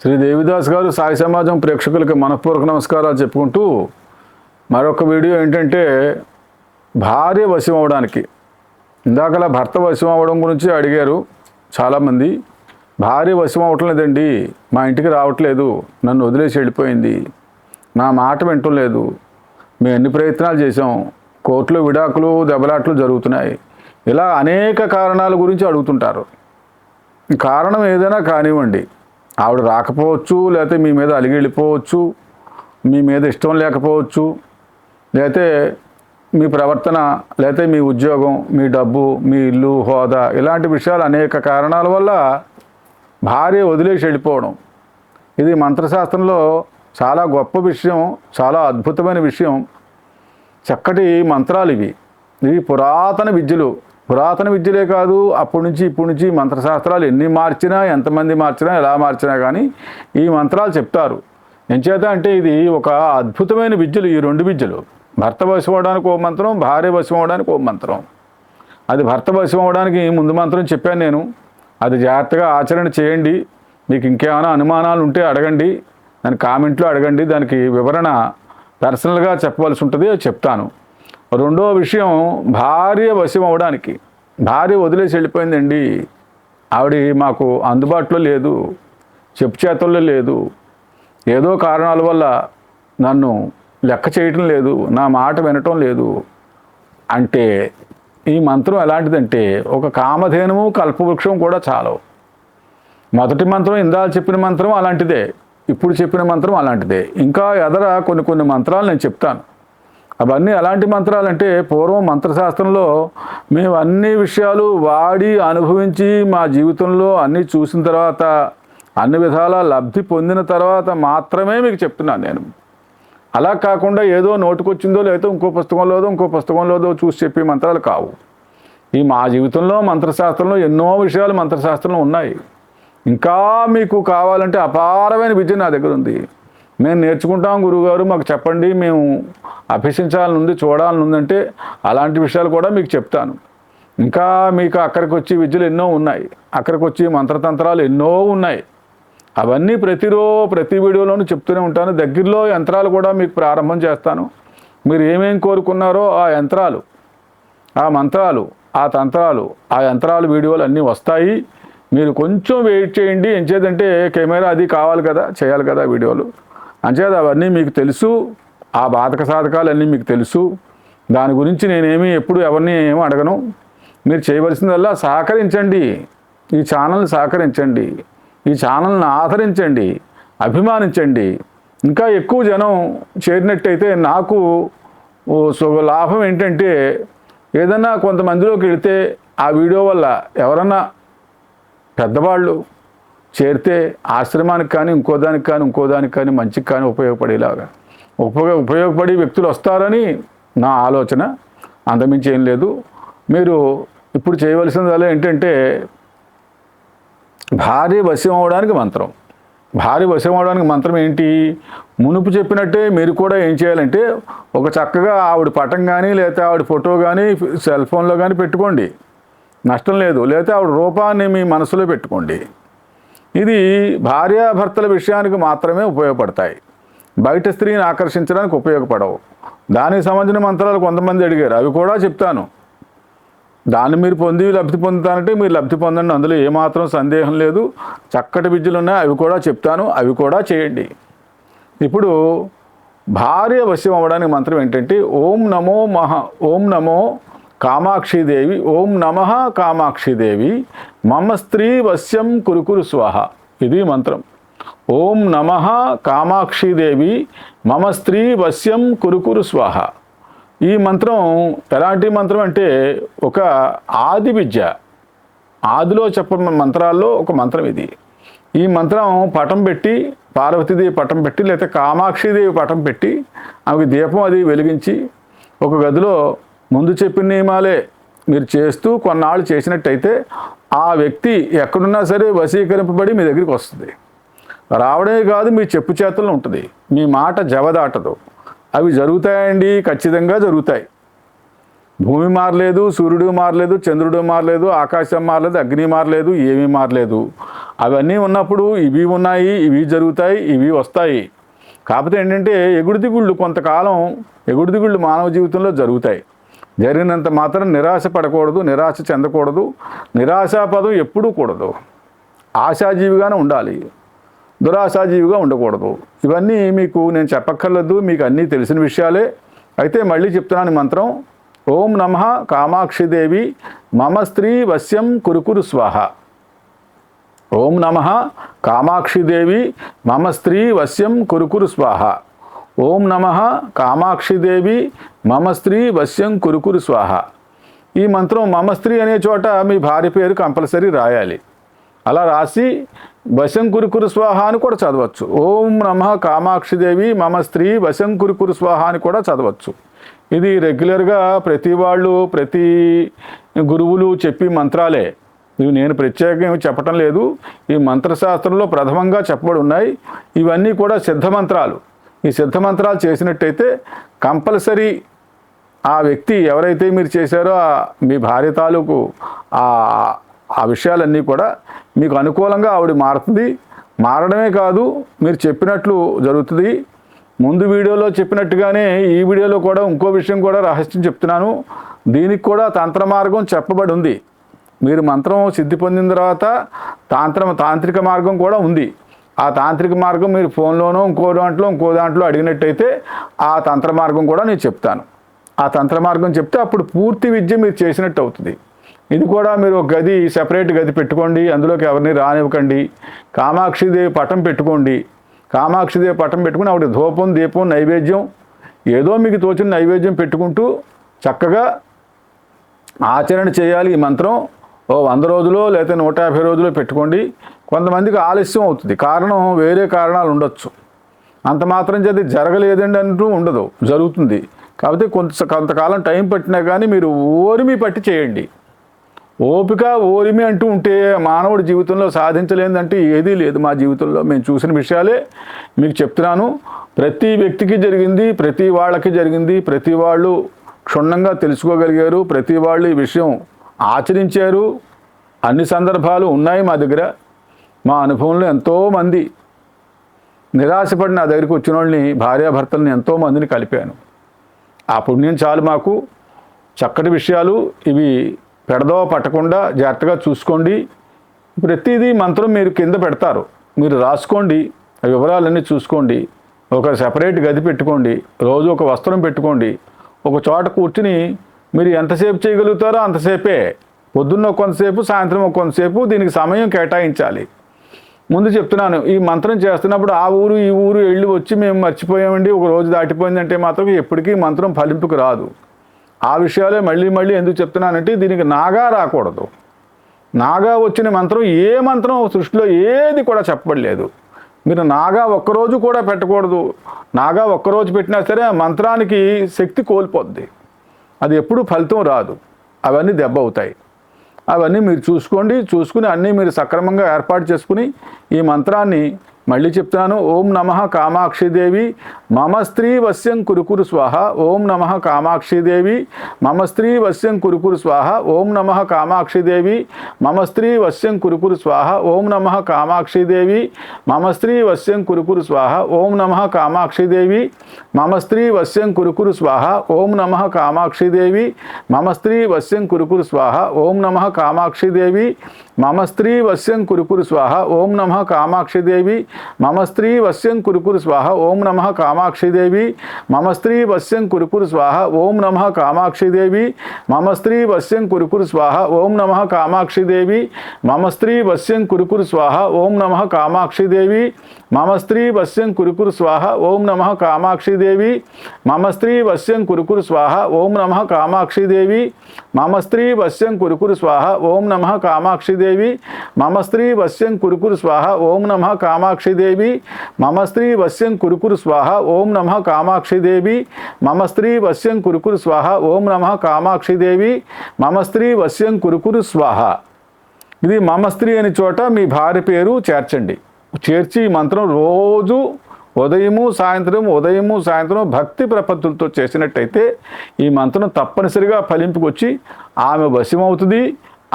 శ్రీ దేవిదాస్ గారు సాయి సమాజం ప్రేక్షకులకి మనఃపూర్వక నమస్కారాలు చెప్పుకుంటూ మరొక వీడియో ఏంటంటే భార్య వశం అవడానికి. ఇందాకలా భర్త వశం అవ్వడం గురించి అడిగారు చాలామంది. భార్య వశం అవ్వటం లేదండి, మా ఇంటికి రావట్లేదు, నన్ను వదిలేసి వెళ్ళిపోయింది, నా మాట వింటం లేదు, మేము ఎన్ని ప్రయత్నాలు చేసాం, కోర్టులో విడాకులు దెబ్బలాట్లు జరుగుతున్నాయి, ఇలా అనేక కారణాల గురించి అడుగుతుంటారు. కారణం ఏదైనా కానివ్వండి, ఆవిడ రాకపోవచ్చు, లేకపోతే మీ మీద అలిగి వెళ్ళిపోవచ్చు, మీ మీద ఇష్టం లేకపోవచ్చు, లేకపోతే మీ ప్రవర్తన, లేకపోతే మీ ఉద్యోగం, మీ డబ్బు, మీ ఇల్లు, హోదా, ఇలాంటి విషయాలు అనేక కారణాల వల్ల భార్య వదిలేసి వెళ్ళిపోవడం. ఇది మంత్రశాస్త్రంలో చాలా గొప్ప విషయం, చాలా అద్భుతమైన విషయం. చక్కటి మంత్రాలు ఇవి పురాతన విద్యలు. పురాతన విద్యలే కాదు, అప్పటి నుంచి ఇప్పటి నుంచి మంత్రశాస్త్రాలు ఎన్ని మార్చినా, ఎంతమంది మార్చినా, ఎలా మార్చినా కానీ ఈ మంత్రాలు చెప్తారు. ఎంచేత అంటే ఇది ఒక అద్భుతమైన విద్యలు. ఈ రెండు విద్యలు, భర్త వశం అవడానికి ఓ మంత్రం, భార్య వశం అవడానికి ఓ మంత్రం. అది భర్త వశం అవడానికి ముందు మంత్రం చెప్పాను నేను, అది జాగ్రత్తగా ఆచరణ చేయండి. మీకు ఇంకేమైనా అనుమానాలు ఉంటే అడగండి, దాని కామెంట్లో అడగండి, దానికి వివరణ పర్సనల్గా చెప్పవలసి ఉంటుంది, చెప్తాను. రెండో విషయం, భార్య వశం అవడానికి. భార్య వదిలేసి వెళ్ళిపోయిందండి, ఆవిడ మాకు అందుబాటులో లేదు, చెప్పు చేతుల్లో లేదు, ఏదో కారణాల వల్ల నన్ను లెక్క చేయటం లేదు, నా మాట వినటం లేదు అంటే ఈ మంత్రం ఎలాంటిదంటే ఒక కామధేనువు కల్పవృక్షం కూడా చాలవు. మొదటి మంత్రం ఇందాక చెప్పిన మంత్రం అలాంటిదే, ఇప్పుడు చెప్పిన మంత్రం అలాంటిదే. ఇంకా ఎదర కొన్ని మంత్రాలు నేను చెప్తాను. అవన్నీ ఎలాంటి మంత్రాలు అంటే, పూర్వం మంత్రశాస్త్రంలో మేము అన్ని విషయాలు వాడి అనుభవించి మా జీవితంలో అన్నీ చూసిన తర్వాత, అన్ని విధాల లబ్ధి పొందిన తర్వాత మాత్రమే మీకు చెప్తున్నాను నేను. అలా కాకుండా ఏదో నోటుకొచ్చిందో లేదో ఇంకో పుస్తకంలోదో చూసి చెప్పే మంత్రాలు కావు. ఈ మా జీవితంలో మంత్రశాస్త్రంలో ఎన్నో విషయాలు మంత్రశాస్త్రంలో ఉన్నాయి. ఇంకా మీకు కావాలంటే అపారమైన విద్య నా దగ్గర ఉంది. మేము నేర్చుకుంటాం గురువుగారు, మాకు చెప్పండి, మేము అభ్యసించాలనుంది, చూడాలనుందంటే అలాంటి విషయాలు కూడా మీకు చెప్తాను. ఇంకా మీకు అక్కడికి వచ్చి విద్యలు ఎన్నో ఉన్నాయి, అక్కడికి వచ్చి మంత్రతంత్రాలు ఎన్నో ఉన్నాయి. అవన్నీ ప్రతి వీడియోలోనూ చెప్తూనే ఉంటాను. దగ్గరలో యంత్రాలు కూడా మీకు ప్రారంభం చేస్తాను. మీరు ఏమేం కోరుకున్నారో ఆ యంత్రాలు, ఆ మంత్రాలు, ఆ తంత్రాలు, ఆ యంత్రాలు వీడియోలు అన్నీ వస్తాయి. మీరు కొంచెం వెయిట్ చేయండి. ఎంచేదంటే కెమెరా అది కావాలి కదా, చేయాలి కదా వీడియోలు. అంచేత అవన్నీ మీకు తెలుసు, ఆ బాధక సాధకాలు అన్నీ మీకు తెలుసు. దాని గురించి నేనేమి ఎప్పుడు ఎవరిని ఏమీ అడగను. మీరు చేయవలసిందల్లా సహకరించండి, ఈ ఛానల్ని సహకరించండి, ఈ ఛానల్ని ఆదరించండి, అభిమానించండి. ఇంకా ఎక్కువ జనం చేరినట్టయితే నాకు లాభం ఏంటంటే, ఏదన్నా కొంతమందిలోకి వెళితే ఆ వీడియో వల్ల ఎవరన్నా పెద్దవాళ్ళు చేరితే ఆశ్రమానికి కానీ ఇంకోదానికి కానీ మంచికి కానీ ఉపయోగపడేలాగా ఉపయోగపడే వ్యక్తులు వస్తారని నా ఆలోచన. అంతమించి ఏం లేదు. మీరు ఇప్పుడు చేయవలసిందల్లా ఏంటంటే, భార్య వశం అవడానికి మంత్రం. భార్య వశం అవడానికి మంత్రం ఏంటి? మునుపు చెప్పినట్టే మీరు కూడా ఏం చేయాలంటే, ఒక చక్కగా ఆవిడ పటం కానీ లేకపోతే ఆవిడ ఫోటో కానీ సెల్ ఫోన్లో కానీ పెట్టుకోండి, నష్టం లేదు. లేకపోతే ఆవిడ రూపాన్ని మీ మనసులో పెట్టుకోండి. ఇది భార్యాభర్తల విషయానికి మాత్రమే ఉపయోగపడతాయి, బయట స్త్రీని ఆకర్షించడానికి ఉపయోగపడవు. దానికి సంబంధించిన మంత్రాలు కొంతమంది అడిగారు, అవి కూడా చెప్తాను. దాన్ని మీరు లబ్ధి పొందుతానంటే మీరు లబ్ధి పొందండి, అందులో ఏమాత్రం సందేహం లేదు. చక్కటి విద్యలు ఉన్నాయి, అవి కూడా చెప్తాను, అవి కూడా చేయండి. ఇప్పుడు భార్య వశం అవ్వడానికి మంత్రం ఏంటంటే, ఓం నమో కామాక్షిదేవి, ఓం నమః కామాక్షిదేవి, మమ స్త్రీ వశ్యం కురుకురు స్వాహ. ఇది మంత్రం. ఓం నమః కామాక్షిదేవి, మమ స్త్రీ వశ్యం కురుకురు స్వాహ. ఈ మంత్రం ఎలాంటి మంత్రం అంటే, ఒక ఆది విద్య, ఆదిలో చెప్పిన మంత్రాల్లో ఒక మంత్రం ఇది. ఈ మంత్రం పటం పెట్టి, పార్వతీదేవి పటం పెట్టి లేకపోతే కామాక్షిదేవి పటం పెట్టి ఆమెకి దీపం అది వెలిగించి, ఒక గదిలో ముందు చెప్పిన నియమాలే మీరు చేస్తూ కొన్నాళ్ళు చేసినట్టయితే ఆ వ్యక్తి ఎక్కడున్నా సరే వశీకరింపబడి మీ దగ్గరికి వస్తుంది. రావడమే కాదు, మీ చెప్పు చేతుల్లో ఉంటుంది, మీ మాట జవదాటదు. అవి జరుగుతాయండి, ఖచ్చితంగా జరుగుతాయి. భూమి మారలేదు, సూర్యుడు మారలేదు, చంద్రుడు మారలేదు, ఆకాశం మారలేదు, అగ్ని మారలేదు, ఏమీ మారలేదు. అవన్నీ ఉన్నప్పుడు ఇవి ఉన్నాయి, ఇవి జరుగుతాయి, ఇవి వస్తాయి. కాకపోతే ఏంటంటే ఎగుడుదిగుళ్ళు కొంతకాలం ఎగుడుదిగుళ్ళు మానవ జీవితంలో జరుగుతాయి. జరిగినంత మాత్రం నిరాశ పడకూడదు, నిరాశ చెందకూడదు. నిరాశాపదం ఎప్పుడూ కూడదు. ఆశాజీవిగానే ఉండాలి, దురాశాజీవిగా ఉండకూడదు. ఇవన్నీ మీకు నేను చెప్పక్కర్లేదు, మీకు అన్నీ తెలిసిన విషయాలే. అయితే మళ్ళీ చెప్తున్నాను మంత్రం. ఓం నమః కామాక్షిదేవి మమ స్త్రీ వశ్యం కురుకురు స్వాహ. ఓం నమః కామాక్షిదేవి మమ స్త్రీ వశ్యం కురుకురు స్వాహ. ఓం నమః కామాక్షిదేవి మమ స్త్రీ వశ్యం కురుకురు స్వాహ. ఈ మంత్రం మమ స్త్రీ అనే చోట మీ భార్య పేరు కంపల్సరీ రాయాలి. అలా రాసి వశం కురుకురు స్వాహ అని కూడా చదవచ్చు. ఓం నమః కామాక్షిదేవి మమ స్త్రీ వశం కురుకురు స్వాహ అని కూడా చదవచ్చు. ఇది రెగ్యులర్గా ప్రతి వాళ్ళు, ప్రతి గురువులు చెప్పి మంత్రాలే. ఇవి నేను ప్రత్యేకంగా చెప్పటం లేదు. ఈ మంత్రశాస్త్రంలో ప్రథమంగా చెప్పబడి ఉన్నాయి. ఇవన్నీ కూడా సిద్ధ మంత్రాలు. ఈ సిద్ధ మంత్రాలు చేసినట్టయితే కంపల్సరీ ఆ వ్యక్తి ఎవరైతే మీరు చేశారో మీ భార్య తాలూకు ఆ విషయాలన్నీ కూడా మీకు అనుకూలంగా ఆవిడ మారుతుంది. మారడమే కాదు, మీరు చెప్పినట్లు జరుగుతుంది. ముందు వీడియోలో చెప్పినట్టుగానే ఈ వీడియోలో కూడా ఇంకో విషయం కూడా రహస్యం చెప్తున్నాను. దీనికి కూడా తంత్ర మార్గం చెప్పబడి ఉంది. మీరు మంత్రం సిద్ధి పొందిన తర్వాత తాంత్రిక మార్గం కూడా ఉంది. ఆ తాంత్రిక మార్గం మీరు ఫోన్లోనో ఇంకో దాంట్లో అడిగినట్టయితే ఆ తంత్ర మార్గం కూడా నేను చెప్తాను. ఆ తంత్ర మార్గం చెప్తే అప్పుడు పూర్తి విద్య మీరు చేసినట్టు అవుతుంది. ఇది కూడా మీరు ఒక గది, సెపరేట్ గది పెట్టుకోండి. అందులోకి ఎవరిని రానివ్వకండి. కామాక్షిదేవి పటం పెట్టుకోండి. కామాక్షిదేవి పటం పెట్టుకుని ఆవిడ ధూపం, దీపం, నైవేద్యం ఏదో మీకు తోచిన నైవేద్యం పెట్టుకుంటూ చక్కగా ఆచరణ చేయాలి. ఈ మంత్రం 100 రోజులో లేకపోతే 150 రోజులో పెట్టుకోండి. కొంతమందికి ఆలస్యం అవుతుంది. కారణం వేరే కారణాలు ఉండొచ్చు. అంత మాత్రం చేతి జరగలేదండి అంటూ ఉండదు, జరుగుతుంది. కాబట్టి కొంతకాలం టైం పట్టినా కానీ మీరు ఓరిమి పట్టి చేయండి. ఓపిక, ఓరిమి అంటూ ఉంటే మానవుడి జీవితంలో సాధించలేదంటే ఏదీ లేదు. మా జీవితంలో మేము చూసిన విషయాలే మీకు చెప్తున్నాను. ప్రతి వ్యక్తికి జరిగింది, ప్రతి వాళ్ళకి జరిగింది. ప్రతి వాళ్ళు క్షుణ్ణంగా తెలుసుకోగలిగారు. ప్రతి వాళ్ళు ఈ విషయం ఆచరించారు. అన్ని సందర్భాలు ఉన్నాయి మా దగ్గర. మా అనుభవంలో ఎంతోమంది నిరాశపడి నా దగ్గరికి వచ్చిన వాళ్ళని, భార్యాభర్తల్ని ఎంతోమందిని కలిపాను. ఆ పుణ్యం చాలు మాకు. చక్కటి విషయాలు ఇవి. పెడదోవ పట్టకుండా జాగ్రత్తగా చూసుకోండి. ప్రతిదీ మంత్రం మీరు కింద పెడతారు, మీరు రాసుకోండి. ఆ వివరాలన్నీ చూసుకోండి. ఒక సెపరేట్ గది పెట్టుకోండి. రోజు ఒక వస్త్రం పెట్టుకోండి. ఒక చోట కూర్చుని మీరు ఎంతసేపు చేయగలుగుతారో అంతసేపే. పొద్దున్న కొంతసేపు, సాయంత్రం కొంతసేపు దీనికి సమయం కేటాయించాలి. ముందు చెప్తున్నాను, ఈ మంత్రం చేస్తున్నప్పుడు ఆ ఊరు ఈ ఊరు వెళ్ళి వచ్చి మేము మర్చిపోయామండి, ఒక రోజు దాటిపోయిందంటే మాత్రం ఎప్పటికీ మంత్రం ఫలింపుకు రాదు. ఆ విషయాలే మళ్ళీ ఎందుకు చెప్తున్నానంటే దీనికి నాగా రాకూడదు. నాగా వచ్చిన మంత్రం ఏ మంత్రం సృష్టిలో ఏది కూడా చెప్పబడలేదు. మీరు నాగా ఒక్కరోజు కూడా పెట్టకూడదు. నాగా ఒక్కరోజు పెట్టినా సరే ఆ మంత్రానికి శక్తి కోల్పోద్ది. అది ఎప్పుడు ఫలితం రాదు. అవన్నీ దెబ్బ అవుతాయి. అవన్నీ మీరు చూసుకుని అన్నీ మీరు సక్రమంగా ఏర్పాటు చేసుకుని ఈ మంత్రాన్ని మళ్ళీ చెప్తాను. ఓం నమః కామాక్షిదేవి మమ స్త్రీ వశ్యం కురుకురు స్వాహ. ఓం నమః కామాక్షిదేవి మమ స్త్రీ వశ్యం కురుకురు స్వాహ. ఓం నమః కామాక్షిదేవి మమ స్త్రీ వశ్యం కురుకురు స్వాహ. ఓం నమః కామాక్షిదేవి మమ స్త్రీ వశ్యం కురుకురు స్వాహ. ఓం నమః కామాక్షిదేవి మమ స్త్రీ వశ్యం కురుకురు స్వాహ. ఓం నమః కామాక్షిదేవి మమ స్త్రీ వశ్యం కురుకురు స్వాహ. ఓం నమః కామాక్షిదేవి మమ స్త్రీ వశ్యం కురుకురు స్వాహ. ఓం నమః కామాక్షిదేవి మమ స్త్రీ వశ్యం కురుకురు స్వాహ. ఓం నమః కామాక్షిదేవి మమ స్త్రీ వశ్యం కురుకురు స్వాహ. ఓం నమః కామాక్షిదేవి మమ స్త్రీ వశ్యం కురుకురు స్వాహ. ఓం నమః కామాక్షిదేవి మమ స్త్రీ వశ్యం కురుకురు స్వాహ. ఓం నమః కామాక్షిదేవి మమ స్త్రీ వశ్యం కురుకురు స్వాహ. ఓం నమః కామాక్షిదేవి మమ స్త్రీ వశ్యం కురుకురు స్వాహ. ఓం నమః కామాక్షిదేవి మమ స్త్రీ వశ్యం కురుకురు స్వాహ. ఓం నమః కామాక్షిదేవి మమ స్త్రీ వశ్యం కురుకురు స్వాహ. ఓం నమః కామాక్షిదేవి మమ స్త్రీ వశ్యం కురుకురు స్వాహ. ఓం నమః కామాక్షిదేవి మమ స్త్రీ వశ్యం కురుకురు స్వాహ. ఓం నమః కామాక్షిదేవి మమ స్త్రీ వశ్యం కురుకురు స్వాహ. ఇది మమ స్త్రీ అని చోట మీ భార్య పేరు చేర్చండి. చేర్చి ఈ మంత్రం రోజు ఉదయము సాయంత్రం భక్తి ప్రపత్తులతో చేసినట్టయితే ఈ మంత్రం తప్పనిసరిగా ఫలింపుకొచ్చి ఆమె వశమవుతుంది.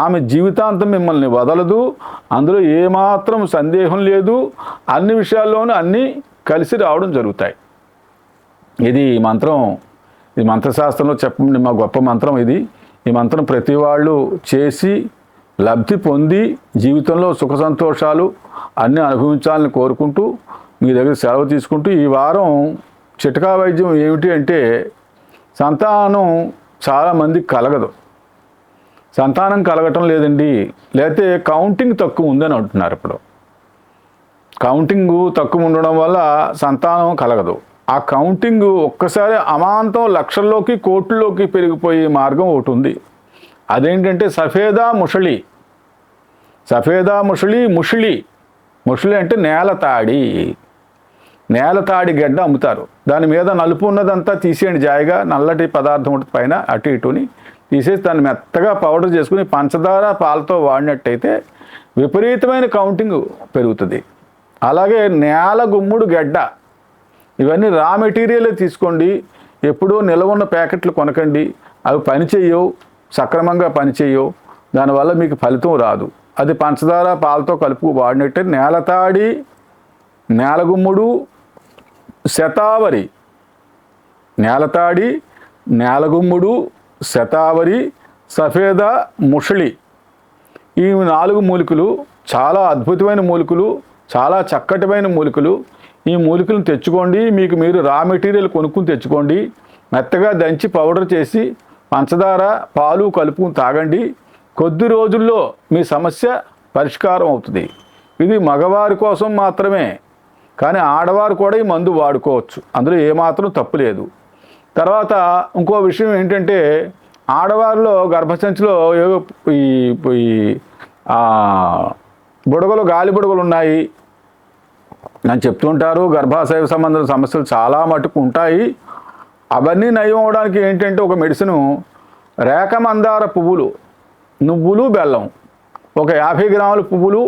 ఆమె జీవితాంతం మిమ్మల్ని వదలదు. అందులో ఏమాత్రం సందేహం లేదు. అన్ని విషయాల్లోనూ అన్నీ కలిసి రావడం జరుగుతాయి. ఇది మంత్రం, ఈ మంత్రశాస్త్రంలో చెప్పండి మా గొప్ప మంత్రం ఇది. ఈ మంత్రం ప్రతి వాళ్ళు చేసి లబ్ధి పొంది జీవితంలో సుఖ సంతోషాలు అన్నీ అనుభవించాలని కోరుకుంటూ మీ దగ్గర సెలవు తీసుకుంటూ, ఈ వారం చిట్కా వైద్యం ఏమిటి అంటే, సంతానం చాలామందికి కలగదు. సంతానం కలగటం లేదండి, లేకపోతే కౌంటింగ్ తక్కువ ఉందని అంటున్నారు. ఇప్పుడు కౌంటింగ్ తక్కువ ఉండడం వల్ల సంతానం కలగదు. ఆ కౌంటింగ్ ఒక్కసారి అమాంతం లక్షల్లోకి కోట్లలోకి పెరిగిపోయే మార్గం ఒకటి ఉంది. అదేంటంటే సఫేదా ముషళి. ముషళి అంటే నేలతాడి గడ్డ అమ్ముతారు. దాని మీద నలుపు ఉన్నదంతా తీసేయండి, జాయిగా నల్లటి పదార్థం ఉంటుంది పైన అటు ఇటుని తీసేసి దాన్ని మెత్తగా పౌడర్ చేసుకుని పంచదార పాలతో వాడినట్టయితే విపరీతమైన కౌంటింగ్ పెరుగుతుంది. అలాగే నేల గుమ్ముడు గడ్డ, ఇవన్నీ రా మెటీరియలే తీసుకోండి. ఎప్పుడూ నిల్వ ఉన్న ప్యాకెట్లు కొనకండి, అవి పనిచేయవు, సక్రమంగా పనిచేయవు, దానివల్ల మీకు ఫలితం రాదు. అది పంచదార పాలతో కలుపు వాడినట్టే నేలతాడి, నేలగుమ్ముడు, శతావరి, నేలతాడి, నేలగుమ్ముడు, శతావరి, సఫేద, ముషళి, ఈ 4 మూలికలు చాలా అద్భుతమైన మూలికలు, చాలా చక్కటిమైన మూలికలు. ఈ మూలికలను తెచ్చుకోండి. మీకు మీరు రా మెటీరియల్ కొనుక్కుని తెచ్చుకోండి. మెత్తగా దంచి పౌడర్ చేసి పంచదార పాలు కలుపుకుని తాగండి. కొద్ది రోజుల్లో మీ సమస్య పరిష్కారం అవుతుంది. ఇది మగవారి కోసం మాత్రమే, కానీ ఆడవారు కూడా ఈ మందు వాడుకోవచ్చు, అందులో ఏమాత్రం తప్పు లేదు. తర్వాత ఇంకో విషయం ఏంటంటే, ఆడవారిలో గర్భసంచిలో ఈ బుడగలు, గాలి బుడగలు ఉన్నాయి అని చెప్తుంటారు. గర్భాశయ సంబంధించిన సమస్యలు చాలా మటుకు ఉంటాయి. అవన్నీ నయం అవడానికి ఏంటంటే ఒక మెడిసిను, రేఖ మందార పువ్వులు, నువ్వులు, బెల్లం, ఒక 50 గ్రాముల పువ్వులు,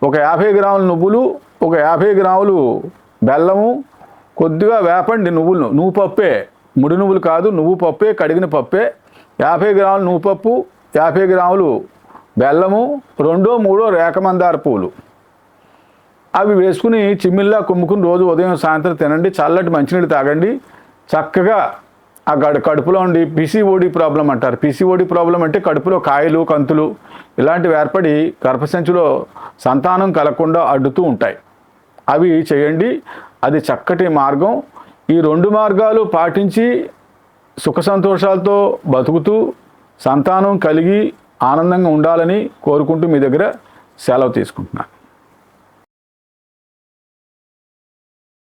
ఒక 50 గ్రాముల నువ్వులు, ఒక 50 గ్రాములు బెల్లము, కొద్దిగా వేపండి నువ్వులను, నువ్వు పప్పే, ముడి నువ్వులు కాదు, నువ్వు పప్పే, కడిగిన పప్పే, 50 గ్రాములు నువ్వు పప్పు, 50 గ్రాములు బెల్లము, 2-3 రేఖ మందార పువ్వులు, అవి వేసుకుని చిమ్మిల్లా కుమ్ముకుని రోజు ఉదయం సాయంత్రం తినండి. చల్లటి మంచినీళ్ళు తాగండి. చక్కగా ఆ కడుపులో ఉండి పీసీఓడి ప్రాబ్లం అంటారు. పీసీఓడి ప్రాబ్లం అంటే కడుపులో కాయలు, కంతులు ఇలాంటివి ఏర్పడి గర్భసంచిలో సంతానం కలగకుండా అడ్డుతూ ఉంటాయి. అవి చేయండి, అది చక్కటి మార్గం. ఈ 2 మార్గాలు పాటించి సుఖ సంతోషాలతో బతుకుతూ సంతానం కలిగి ఆనందంగా ఉండాలని కోరుకుంటూ మీ దగ్గర సెలవు తీసుకుంటున్నాను.